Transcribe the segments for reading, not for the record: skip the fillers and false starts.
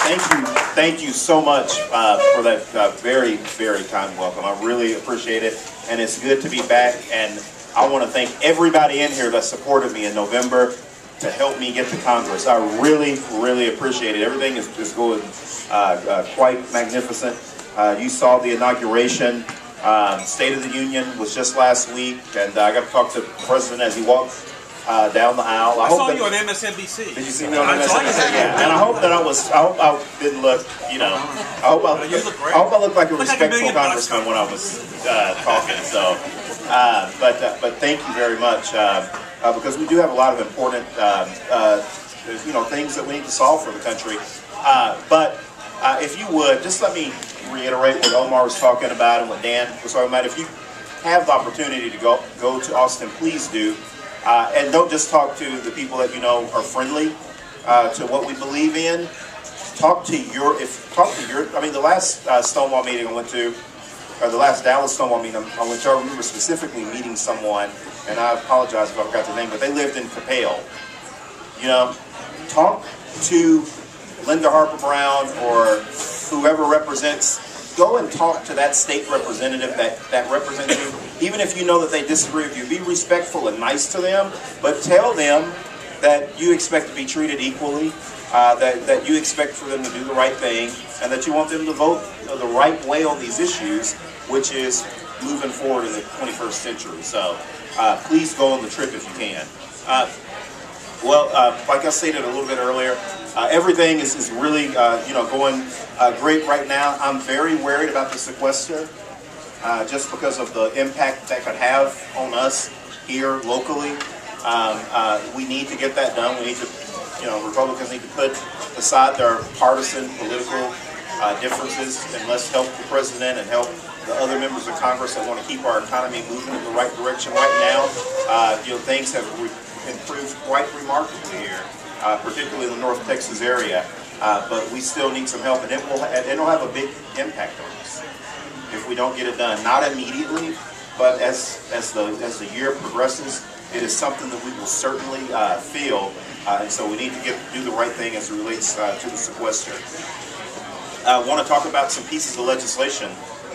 Thank you so much for that very, very kind welcome. I really appreciate it, and it's good to be back. And I want to thank everybody in here that supported me in November to help me get to Congress. I really, really appreciate it. Everything is going quite magnificent. You saw the inauguration. State of the Union was just last week, and I got to talk to the president as he walked down the aisle. I saw you on MSNBC. Did you see me on MSNBC? Yeah, and I hope that I didn't look, I hope I looked like a respectful congressman when I was talking. So, but thank you very much because we do have a lot of important, things that we need to solve for the country. But if you would just let me reiterate what Omar was talking about and what Dan was talking about. If you have the opportunity to go to Austin, please do. And don't just talk to the people that you know are friendly to what we believe in. Talk to the last Stonewall meeting I went to, or the last Dallas Stonewall meeting I went to, I remember specifically meeting someone, and I apologize if I forgot their name, but they lived in Capel. Talk to Linda Harper Brown or whoever represents. Go and talk to that state representative that represents you. Even if you know that they disagree with you, be respectful and nice to them, but tell them that you expect to be treated equally, that you expect for them to do the right thing, and that you want them to vote the right way on these issues, which is moving forward in the 21st century. So please go on the trip if you can. Like I stated a little bit earlier, everything is really going great right now. I'm very worried about the sequester, just because of the impact that could have on us here locally. We need to get that done. We need to, Republicans need to put aside their partisan political differences, and let's help the president and help the other members of Congress that want to keep our economy moving in the right direction. Right now, things have improved quite remarkably here, particularly in the North Texas area. But we still need some help, and it'll have a big impact on us if we don't get it done. Not immediately, but as the year progresses, it is something that we will certainly feel, and so we need to do the right thing as it relates to the sequester. I want to talk about some pieces of legislation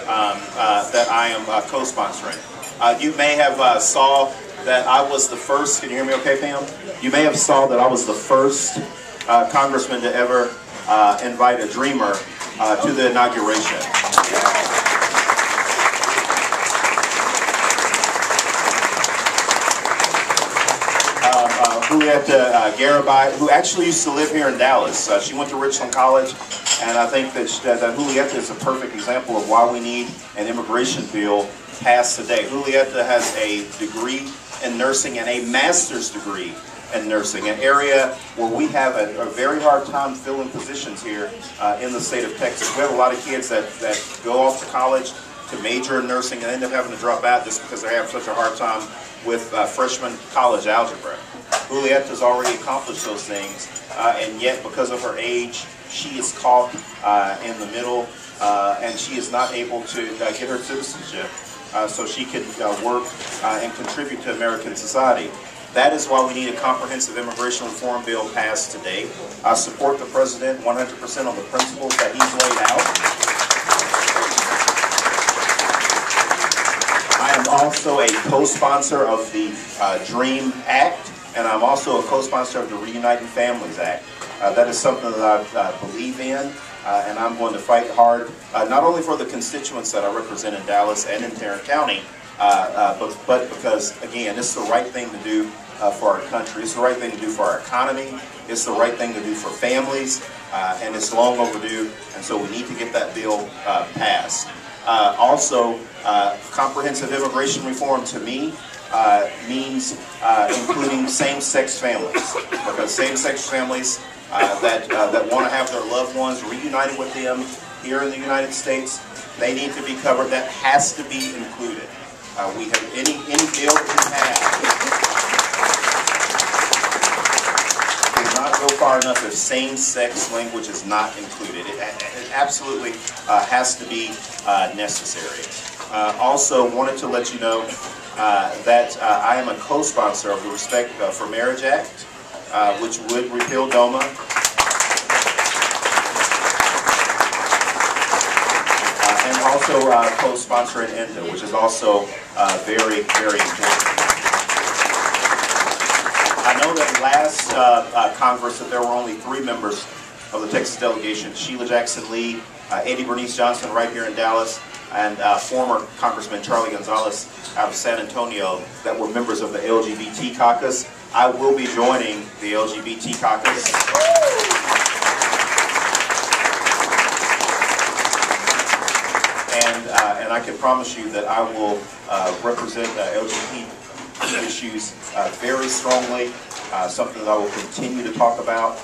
that I am co-sponsoring. You may have saw that I was the first. Can you hear me okay, Pam? You may have saw that I was the first congressman to ever invite a dreamer to the inauguration. Julietta Garibay, who actually used to live here in Dallas. She went to Richland College, and I think that Julietta is a perfect example of why we need an immigration bill passed today. Julietta has a degree in nursing and a master's degree in nursing, an area where we have a very hard time filling positions here in the state of Texas. We have a lot of kids that go off to college to major in nursing and end up having to drop out just because they have such a hard time with freshman college algebra. Julietta's already accomplished those things, and yet because of her age, she is caught in the middle, and she is not able to get her citizenship so she can work and contribute to American society. That is why we need a comprehensive immigration reform bill passed today. I support the president 100% on the principles that he's laid out. I am also a co-sponsor of the DREAM Act, and I'm also a co-sponsor of the Reuniting Families Act. That is something that I believe in, and I'm going to fight hard, not only for the constituents that I represent in Dallas and in Tarrant County, but because, again, it's the right thing to do for our country. It's the right thing to do for our economy. It's the right thing to do for families, and it's long overdue, and so we need to get that bill passed. Also, comprehensive immigration reform to me means including same-sex families, because same-sex families that want to have their loved ones reunited with them here in the United States, they need to be covered. That has to be included. We have any bill that we have does not go far enough if same-sex language is not included. It absolutely has to be necessary. Also, wanted to let you know that I am a co-sponsor of the Respect for Marriage Act, which would repeal DOMA. also co-sponsoring ENDA, which is also very, very important. I know that last Congress that there were only 3 members of the Texas delegation: Sheila Jackson Lee, Eddie Bernice Johnson right here in Dallas, and former Congressman Charlie Gonzalez out of San Antonio, that were members of the LGBT caucus. I will be joining the LGBT caucus. And I can promise you that I will represent LGBT issues very strongly. Something that I will continue to talk about,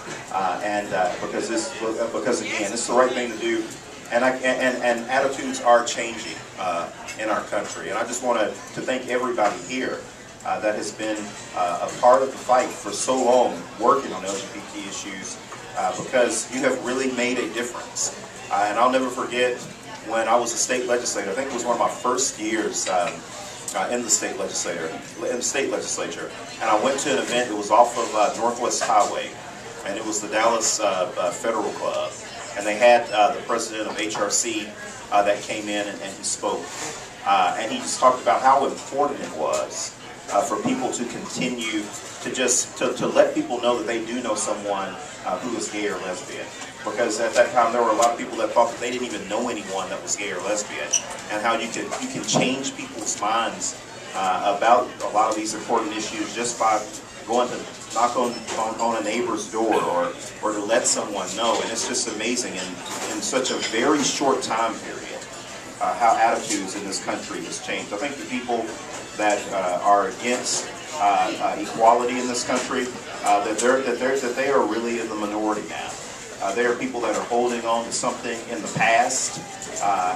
because again, it's the right thing to do, and attitudes are changing in our country. And I just want to thank everybody here that has been a part of the fight for so long, working on LGBT issues, because you have really made a difference. And I'll never forget when I was a state legislator. I think it was one of my first years in the state legislature, and I went to an event. It was off of Northwest Highway, and it was the Dallas Federal Club, and they had the president of HRC that came in and he spoke, and he just talked about how important it was for people to continue to just to let people know that they do know someone who is gay or lesbian. Because at that time there were a lot of people that thought that they didn't even know anyone that was gay or lesbian, and how you can change people's minds about a lot of these important issues just by going to knock on a neighbor's door or to let someone know. And it's just amazing in such a very short time period how attitudes in this country has changed. I think the people that are against equality in this country, that they are really in the minority now. There are people that are holding on to something in the past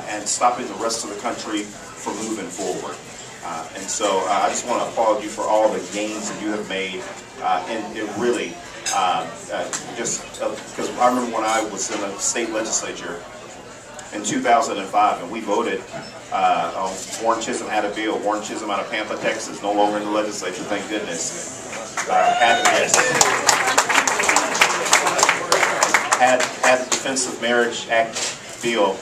and stopping the rest of the country from moving forward. And so I just want to applaud you for all the gains that you have made. And it really, because I remember when I was in the state legislature in 2005, and we voted on Warren Chisholm had a bill. Warren Chisholm out of Pampa, Texas, no longer in the legislature, thank goodness. Had the Defense of Marriage Act bill,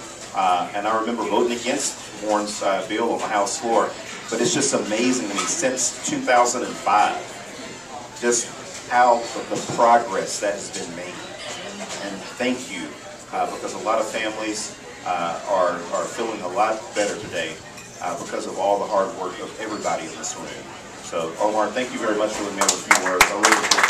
and I remember voting against Warren's bill on the House floor. But it's just amazing to me, since 2005, just how the progress that has been made. And thank you, because a lot of families are feeling a lot better today because of all the hard work of everybody in this room. So, Omar, thank you very much for letting me have a few words. I really appreciate it.